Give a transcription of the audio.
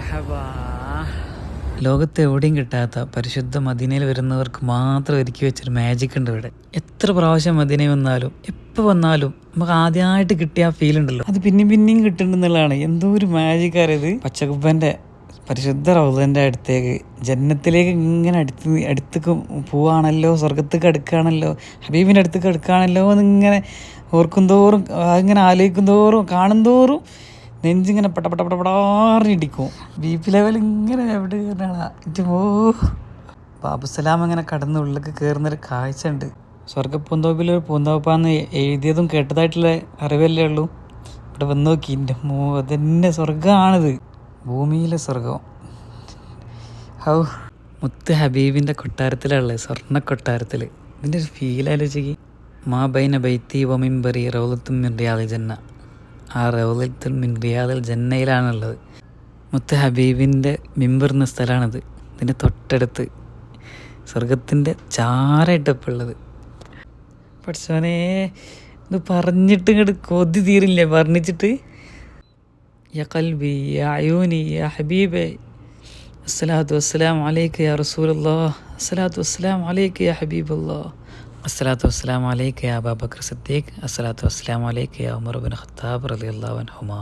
മർഹബാ. ലോകത്ത് എവിടെയും കിട്ടാത്ത പരിശുദ്ധ മദീനയിൽ വരുന്നവർക്ക് മാത്രം ഒരുക്കി വെച്ചൊരു മാജിക് ഉണ്ട് ഇവിടെ. എത്ര പ്രാവശ്യം മദീനയിൽ വന്നാലും എപ്പോൾ വന്നാലും നമുക്ക് ആദ്യമായിട്ട് കിട്ടിയ ആ ഫീൽ ഉണ്ടല്ലോ, അത് പിന്നെയും കിട്ടുന്നുള്ളതാണ്. എന്തോ ഒരു മാജിക് അറിയത്. പച്ചക്കുപ്പൻ്റെ പരിശുദ്ധ റൗദൻ്റെ അടുത്തേക്ക്, ജന്നത്തിലേക്ക് ഇങ്ങനെ അടുത്തേക്ക് പോവാണല്ലോ, സ്വർഗത്തേക്ക് അടുക്കുകയാണല്ലോ, ഹബീബിൻ്റെ അടുത്തേക്ക് അടുക്കുകയാണല്ലോ എന്നിങ്ങനെ ഓർക്കും തോറും, ഇങ്ങനെ ആലോചിക്കും തോറും, കാണും തോറും നെഞ്ചിങ്ങനെ പടപടപടപടാറിടിക്കും. BP ലെവൽ ഇങ്ങനെ എവിടെ ഓ ബാബുസലാം ഇങ്ങനെ കടന്ന് ഉള്ളിലേക്ക് കയറുന്നൊരു കാഴ്ച ഉണ്ട്. സ്വർഗപ്പൂന്തോപ്പിലൊരു പൂന്തോപ്പാന്ന് എഴുതിയതും കേട്ടതായിട്ടുള്ള അറിവല്ലേ ഉള്ളൂ. ഇവിടെ വന്ന് നോക്കി, എൻ്റെ അതന്നെ സ്വർഗമാണിത്, ഭൂമിയിലെ സ്വർഗം. ഹൗ മുത്ത് ഹബീബിൻ്റെ കൊട്ടാരത്തിലുള്ളത്, സ്വർണ്ണ കൊട്ടാരത്തിൽ. ഇതിൻ്റെ ഒരു ഫീൽ ആലോചിക്ക്. മാ ബൈന ബൈത്തി വമിംബറി റൗലത്തും മിൻ റിയാദിൽ ജന്ന. ആ റൗലത്തുൽ മിൻ റിയാദിൽ ജന്നയിലാണുള്ളത്. മുത്ത് ഹബീബിൻ്റെ മിമ്പറുന്ന സ്ഥലമാണിത്. ഇതിൻ്റെ തൊട്ടടുത്ത് സ്വർഗത്തിൻ്റെ ചാരായിട്ടപ്പോൾ ഉള്ളത്. പഠിച്ചവനെ, ഇത് പറഞ്ഞിട്ട് ഇങ്ങോട്ട് കൊതി തീരില്ല വർണ്ണിച്ചിട്ട്. യാ ഖൽബി യാ അയൂനി യാ ഹബീബേ അസ്സലാത്തു വസ്സലാമു അലൈക യാ റസൂലല്ലാഹ്, അസ്സലാത്തു വസ്സലാമു അലൈക യാ ഹബീബല്ലാഹ്, അസ്സലാത്തു വസ്സലാമു അലൈക യാ അബൂബക്കർ സിദ്ദീഖ്, അസ്സലാത്തു വസ്സലാമു അലൈക യാ ഉമർ ഇബ്നു ഖത്താബ് റളിയല്ലാഹു അൻഹുമാ.